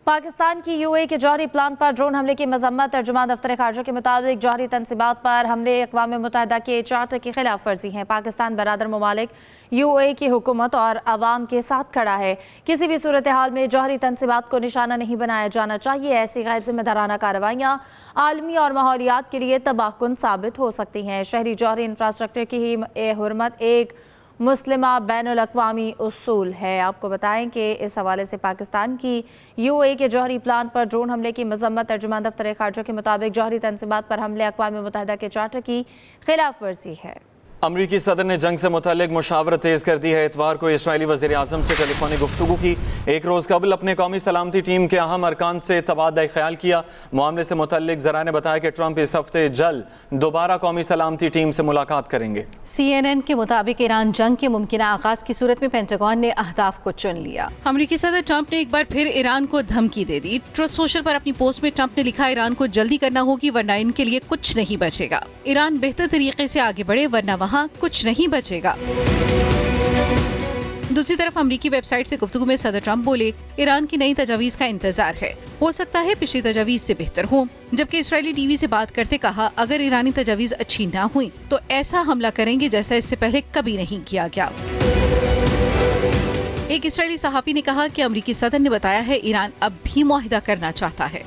पाकिस्तान की यूएई के जौहरी प्लान पर ड्रोन हमले की मजम्मत। तर्जुमान दफ्तर खारजा के मुताबिक जौहरी तनसीबात पर हमले अक़वाम मुत्तहिदा के चार्टर की खिलाफ वर्जी है। पाकिस्तान बरादर ममालिक यूएई की हुकूमत और अवाम के साथ खड़ा है। किसी भी सूरत हाल में जौहरी तनसीबात को निशाना नहीं बनाया जाना चाहिए। ऐसी गैर जिम्मेदाराना कार्रवाइयाँ आलमी और माहौलियात के लिए तबाहकुन साबित हो सकती हैं। शहरी जौहरी इंफ्रास्ट्रक्चर की ही हुर्मत एक मुस्लिमा बैनुल अक़वामी उसूल है। आपको बताएं कि इस हवाले से पाकिस्तान की यूएई के जौहरी प्लान पर ड्रोन हमले की मजम्मत। तर्जुमान दफ्तर खारजा के मुताबिक जौहरी तनसीबात पर हमले अक़वाम मुत्तहिदा के चार्टर की खिलाफ वर्जी है। अमरीकी सदर ने जंग से मुतालिक मुशावरत तेज़ कर दी है। इतवार को इसराइली वज़ीर आज़म से टेलीफोनिक गुफ्तगू की। एक रोज़ कबल अपने कौमी सलामती टीम के अहम अरकान से तबादला ख्याल किया। मामले से मुतालिक ज़रा ने बताया कि ट्रंप इस हफ्ते जल्द दोबारा कौमी सलामती टीम से मुलाकात करेंगे। CNN के मुताबिक ईरान जंग के मुमकिन आगाज़ की सूरत में पेंटागन ने अहदाफ को चुन लिया। अमरीकी सदर ट्रंप ने एक बार फिर ईरान को धमकी दे दी। ट्रुथ सोशल पर अपनी पोस्ट में ट्रंप ने लिखा, ईरान को जल्दी करना होगी वरना इनके लिए कुछ नहीं बचेगा। ईरान बेहतर तरीके से आगे बढ़े वरना वहाँ कुछ नहीं बचेगा। दूसरी तरफ अमरीकी वेबसाइट से गुफ्तगू में सदर ट्रंप बोले, ईरान की नई तजावीज़ का इंतजार है, हो सकता है पिछली तजावीज़ से बेहतर हो। जबकि इसराइली टीवी से बात करते कहा, अगर ईरानी तजावीज़ अच्छी ना हुई तो ऐसा हमला करेंगे जैसा इससे पहले कभी नहीं किया गया। एक इसराइली सहाफ़ी ने कहा कि अमरीकी सदर ने बताया है ईरान अब भी मुआहिदा करना चाहता है।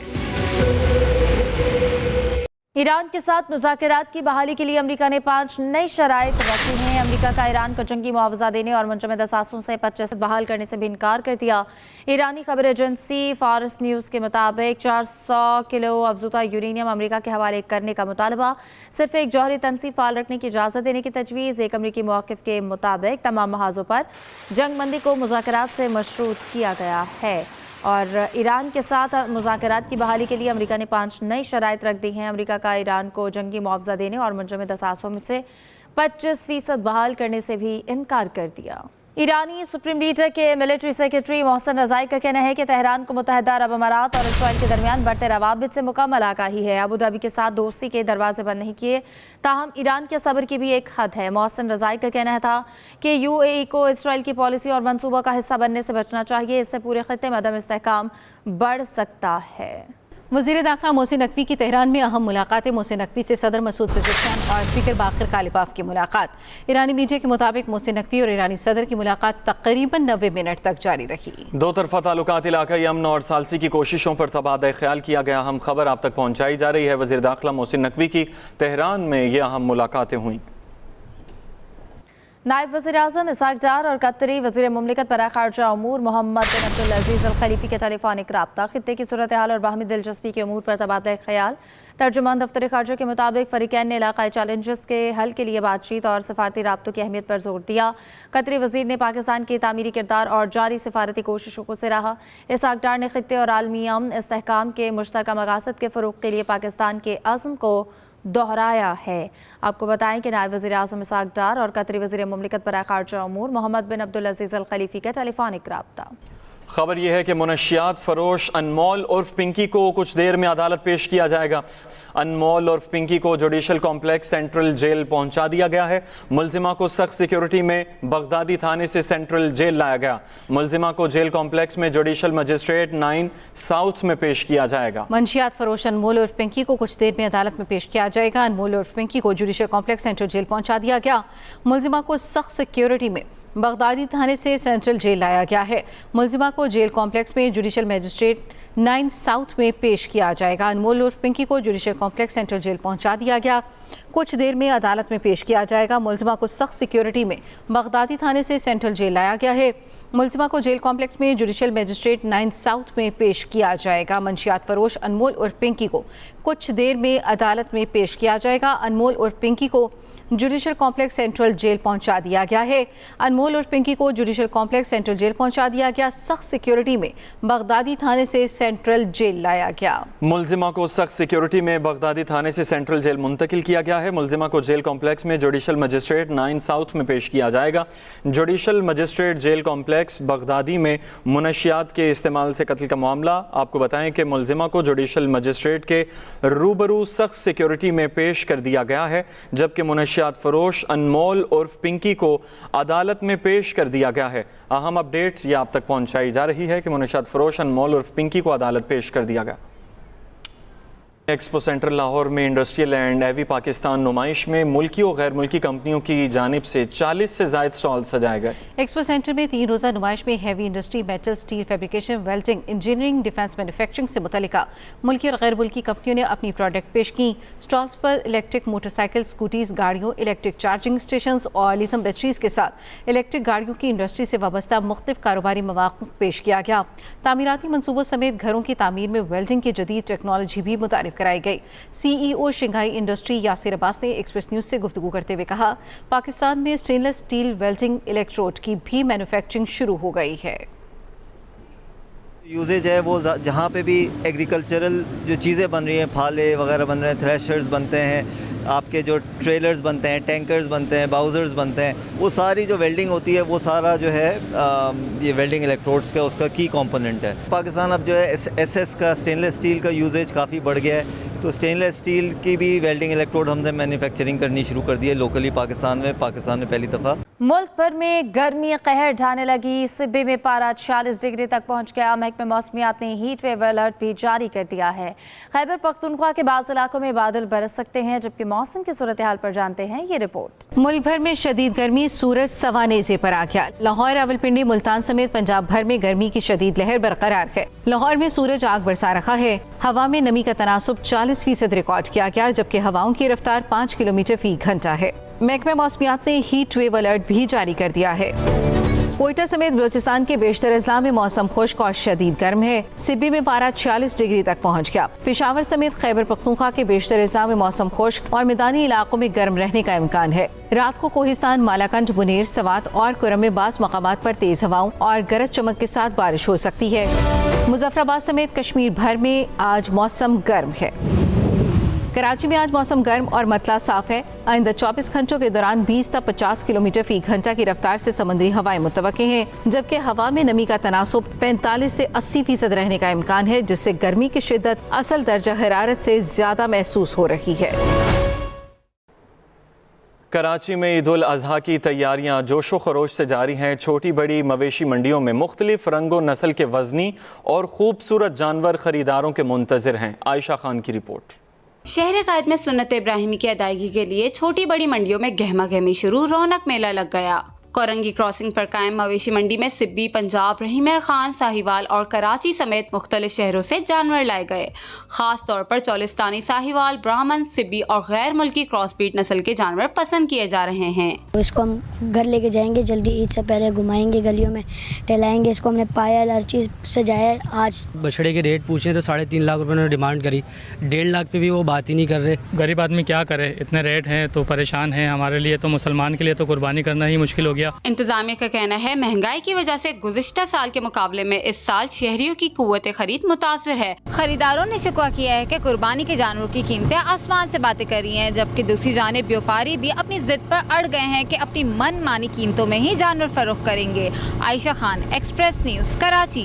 ईरान के साथ मुज़ाकरात की बहाली के लिए अमेरिका ने 5 नई शराइत रखी हैं। अमेरिका का ईरान को जंगी मुआवजा देने और मुंजमद असासों से 25 बहाल करने से भी इनकार कर दिया। ईरानी खबर एजेंसी फारस न्यूज़ के मुताबिक 400 किलो अफजुदा यूरेनियम अमेरिका के हवाले करने का मुतालबा, सिर्फ एक जौहरी तनसीब फाल रखने की इजाज़त देने की तजवीज़। एक अमरीकी मौक़िफ़ के मुताबिक तमाम महाजों पर जंग बंदी को मुज़ाकरात से मशरूत किया गया है और ईरान के साथ मुज़ाकरात की बहाली के लिए अमेरिका ने 5 नई शराइत रख दी हैं। अमेरिका का ईरान को जंगी मुआवजा देने और मुंजमद असासों में से 25% बहाल करने से भी इनकार कर दिया। ईरानी सुप्रीम लीडर के मिलिट्री सेक्रेटरी मोहसिन रज़ाई का कहना है कि तेहरान को मुत्तहिदा अरब अमारात और इसराइल के दरमियान बढ़ते रवाबित से मुकम्मल आगाही है। अबू धाबी के साथ दोस्ती के दरवाजे बंद नहीं किए, ताहम ईरान के सब्र की भी एक हद है। मोहसिन रज़ाई का कहना था कि यूएई को इसराइल की पॉलिसी और मनसूबा का हिस्सा बनने से बचना चाहिए, इससे पूरे खत्ते में अदम इस्तेहकाम बढ़ सकता है। वज़ीर दाखिला मोहसिन नकवी की तेहरान में अहम मुलाकातें। मोहसिन नकवी से सदर मसूद पेज़ेश्कियान और स्पीकर बाक़िर कालिबाफ की मुलाकात। ईरानी मीडिया के मुताबिक मोहसिन नकवी और ईरानी सदर की मुलाकात तकरीबन 90 मिनट तक जारी रही। दो तरफा ताल्लुकात, इलाकाई अमन और सालसी की कोशिशों पर तबादला ख्याल किया गया। अहम खबर आप तक पहुँचाई जा रही है। वज़ीर दाखिला मोहसिन नकवी की तेहरान में ये अहम मुलाकातें हुई। नायब वज़ीर आज़म इसहाक़ डार और कतरी वज़ीर मुमलिकत बराए ख़ारजा उमूर मोहम्मद बिन अब्दुल अज़ीज़ अल खलीफ़ी के टेलीफोनिक राब्ता, खित्ते की सूरत हाल और बाहमी दिलचस्पी के उमूर पर तबादला ख्याल। तर्जुमान दफ्तर खारजा के मुताबिक फ़रीक़ैन ने इलाक़ाई चैलेंजेस के हल के लिए बातचीत और सफारती राब्तों की अहमियत पर जोर दिया। कतरी वज़ीर ने पाकिस्तान की तामीरी किरदार और जारी सफारती कोशिशों को सराहा। इसहाक़ डार ने खित्ते और आलमी अमन इस्तेहकाम के मुश्तरका मकासद के फ़रोग़ के लिए पाकिस्तान के अज़्म को दोहराया है। आपको बताएं कि नायब वज़ीर आज़म इसहाक़ डार और कतरी वज़ीर मुमलिकत बराए ख़ारजा उमूर मोहम्मद बिन अब्दुल अज़ीज़ अल खलीफ़ी का टेलीफोनिक राब्ता। खबर यह है कि मुनशियात फरोश अनमोल उर्फ पिंकी को कुछ देर में अदालत पेश किया जाएगा। अनमोल उर्फ पिंकी को जुडिशल कॉम्प्लेक्स सेंट्रल जेल पहुंचा दिया गया है। मुलजिमा को सख्त सिक्योरिटी में बगदादी थाने से सेंट्रल जेल लाया गया। मुलजिमा को जेल कॉम्प्लेक्स में जुडिशल मजिस्ट्रेट 9 साउथ में पेश किया जाएगा। मंशियात फरोश अनमोल उर्फ पिंकी को कुछ देर में अदालत में पेश किया जाएगा। अनमोल उर्फ पिंकी को जुडिशल कॉम्प्लेक्स सेंट्रल जेल पहुंचा दिया गया। मुलजिमा को सख्त सिक्योरिटी में बगदादी थाने से सेंट्रल जेल लाया गया है। मुलजिमा को जेल कॉम्प्लेक्स में जुडिशल मजिस्ट्रेट 9 साउथ में पेश किया जाएगा। अनमोल उर्फ पिंकी को जुडिशल कॉम्प्लेक्स सेंट्रल जेल पहुंचा दिया गया, कुछ देर में अदालत में पेश किया जाएगा। मुलजिमा को सख्त सिक्योरिटी में बगदादी थाने से सेंट्रल जेल लाया गया है। मुलजिमा को जेल कॉम्प्लेक्स में जुडिशल मजिस्ट्रेट 9 साउथ में पेश किया जाएगा। मंशियात फरोश अनमोल उर्फ पिंकी को कुछ देर में अदालत में पेश किया जाएगा। अनमोल उर्फ पिंकी को जुडिशल कॉम्प्लेक्स सेंट्रल जेल पहुंचा दिया गया है। अनमोल और पिंकी को जुडिशल कॉम्प्लेक्स सेंट्रल जेल पहुंचा दिया गया। सख्त सिक्योरिटी में बगदादी थाने से सेंट्रल जेल लाया गया। मुलजिमा को सख्त सिक्योरिटी में बगदादी थाने से सेंट्रल जेल मुंतकिल किया गया है। मुलजिमा को जेल कॉम्प्लेक्स में जुडिशल मजिस्ट्रेट 9 साउथ में पेश किया जाएगा। Judicial magistrate jail complex Baghdadi में मुनशियात के इस्तेमाल से कत्ल का मामला। आपको बताएं कि मुलजिमा को जुडिशल मजिस्ट्रेट के रूबरू सख्त सिक्योरिटी में पेश कर दिया गया है, जबकि मुनशियात منشیات فروش انمول عرف پنکی کو عدالت میں پیش کر دیا گیا ہے۔ اہم اپڈیٹس یہ آپ تک پہنچائی جا رہی ہے کہ منشیات فروش انمول عرف پنکی کو عدالت پیش کر دیا گیا۔ ایکسپو سینٹر لاہور میں انڈسٹریل اینڈ ایوی پاکستان نمائش میں ملکی و غیر ملکی کمپنیوں کی جانب سے 40 سے زائد سٹال سجائے گئے۔ ایکسپو سینٹر میں 3 روزہ نمائش میں heavy industry, metal, steel, fabrication, welding, engineering, defence manufacturing سے متعلقہ ملکی اور غیر ملکی کمپنیوں نے اپنی پروڈکٹ پیش کی۔ سٹالز پر الیکٹرک موٹر سائیکل، اسکوٹیز، گاڑیوں، الیکٹرک چارجنگ اسٹیشنز اور لیتھیم بیٹریز کے ساتھ الیکٹرک گاڑیوں کی انڈسٹری سے وابستہ مختلف کاروباری مواقع پیش کیا گیا۔ تعمیراتی منصوبوں سمیت گھروں کی تعمیر میں ویلڈنگ کی جدید ٹیکنالوجی بھی متعارف کرائی گئی۔ سی ای او شنگھائی انڈسٹری یاسر عباس نے ایکسپریس نیوز سے گفتگو کرتے ہوئے کہا، پاکستان میں اسٹین لیس اسٹیل ویلڈنگ الیکٹروڈ کی بھی مینوفیکچرنگ شروع ہو گئی ہے۔ یوزیج ہے وہ جہاں پہ بھی ایگریکلچرل جو چیزیں بن رہی ہیں، پھالے وغیرہ بن رہے ہیں، تھریشرز بنتے ہیں، آپ کے جو ٹریلرز بنتے ہیں، ٹینکرز بنتے ہیں، باؤزرز بنتے ہیں، وہ ساری جو ویلڈنگ ہوتی ہے وہ سارا جو ہے یہ ویلڈنگ الیکٹروڈس کا اس کا کی کمپوننٹ ہے۔ پاکستان اب جو ہے ایس ایس کا اسٹین لیس اسٹیل کا یوزیج کافی بڑھ گیا ہے، تو اسٹین لیس اسٹیل کی بھی ویلڈنگ الیکٹروڈ ہم نے مینوفیکچرنگ کرنی شروع کر دی ہے لوکلی پاکستان میں پہلی دفعہ۔ ملک بھر میں گرمی قہر ڈھانے لگی، صوبے میں پارہ 46 ڈگری تک پہنچ گیا۔ محکمہ موسمیات نے ہیٹ ویو الرٹ بھی جاری کر دیا ہے۔ خیبر پختونخوا کے بعض علاقوں میں بادل برس سکتے ہیں، جبکہ موسم کی صورتحال پر جانتے ہیں یہ رپورٹ۔ ملک بھر میں شدید گرمی، سورج سوانیزے پر آ گیا۔ لاہور، راولپنڈی، ملتان سمیت پنجاب بھر میں گرمی کی شدید لہر برقرار ہے۔ لاہور میں سورج آگ برسا رکھا ہے۔ ہوا میں نمی کا تناسب 40% ریکارڈ کیا گیا، جبکہ ہواؤں کی رفتار 5 کلومیٹر فی گھنٹہ ہے۔ محکمہ موسمیات نے ہیٹ ویو الرٹ بھی جاری کر دیا ہے۔ کوئٹہ سمیت بلوچستان کے بیشتر اضلاع میں موسم خشک اور شدید گرم ہے۔ سبی میں پارہ 46 ڈگری تک پہنچ گیا۔ پشاور سمیت خیبر پختونخوا کے بیشتر اضلاع میں موسم خشک اور میدانی علاقوں میں گرم رہنے کا امکان ہے۔ رات کو کوہستان، مالاکنڈ، بنیر، سوات اور کرم میں بعض مقامات پر تیز ہواؤں اور گرج چمک کے ساتھ بارش ہو سکتی ہے۔ مظفر آباد سمیت کشمیر بھر میں آج موسم گرم ہے۔ کراچی میں آج موسم گرم اور مطلع صاف ہے۔ آئندہ 24 گھنٹوں کے دوران 20 تا 50 کلومیٹر فی گھنٹہ کی رفتار سے سمندری ہوائیں متوقع ہیں، جبکہ ہوا میں نمی کا تناسب 45 سے 80% رہنے کا امکان ہے، جس سے گرمی کی شدت اصل درجہ حرارت سے زیادہ محسوس ہو رہی ہے۔ کراچی میں عید الاضحیٰ کی تیاریاں جوش و خروش سے جاری ہیں۔ چھوٹی بڑی مویشی منڈیوں میں مختلف رنگ و نسل کے وزنی اور خوبصورت جانور خریداروں کے منتظر ہیں۔ عائشہ خان کی رپورٹ۔ شہر قائد میں سنت ابراہیمی کی ادائیگی کے لیے چھوٹی بڑی منڈیوں میں گہما گہمی شروع، رونق میلہ لگ گیا۔ کورنگی کراسنگ پر قائم مویشی منڈی میں سبی، پنجاب، رحیم خان، ساہیوال اور کراچی سمیت مختلف شہروں سے جانور لائے گئے۔ خاص طور پر چولستانی، ساہیوال، برہمن، سبی اور غیر ملکی کراس بیٹ نسل کے جانور پسند کیے جا رہے ہیں۔ اس کو ہم گھر لے کے جائیں گے، جلدی عید سے پہلے گھمائیں گے، گلیوں میں ٹہلائیں گے۔ اس کو ہم نے پایا، ہر چیز سجایا۔ آج بچڑے کے ریٹ پوچھیں تو 3.5 لاکھ روپے نے ڈیمانڈ کری، 1.5 لاکھ پہ بھی وہ بات ہی نہیں کر رہے۔ غریب آدمی کیا کرے، اتنے ریٹ ہیں تو پریشان ہیں۔ ہمارے لیے تو مسلمان کے لیے تو قربانی کرنا ہی مشکل ہو گیا۔ انتظامیہ کا کہنا ہے مہنگائی کی وجہ سے گزشتہ سال کے مقابلے میں اس سال شہریوں کی قوت خرید متاثر ہے۔ خریداروں نے شکوہ کیا ہے کہ قربانی کے جانوروں کی قیمتیں آسمان سے باتیں کر رہی ہیں، جبکہ دوسری جانب بیوپاری بھی اپنی ضد پر اڑ گئے ہیں کہ اپنی من مانی قیمتوں میں ہی جانور فروخت کریں گے۔ عائشہ خان، ایکسپریس نیوز، کراچی۔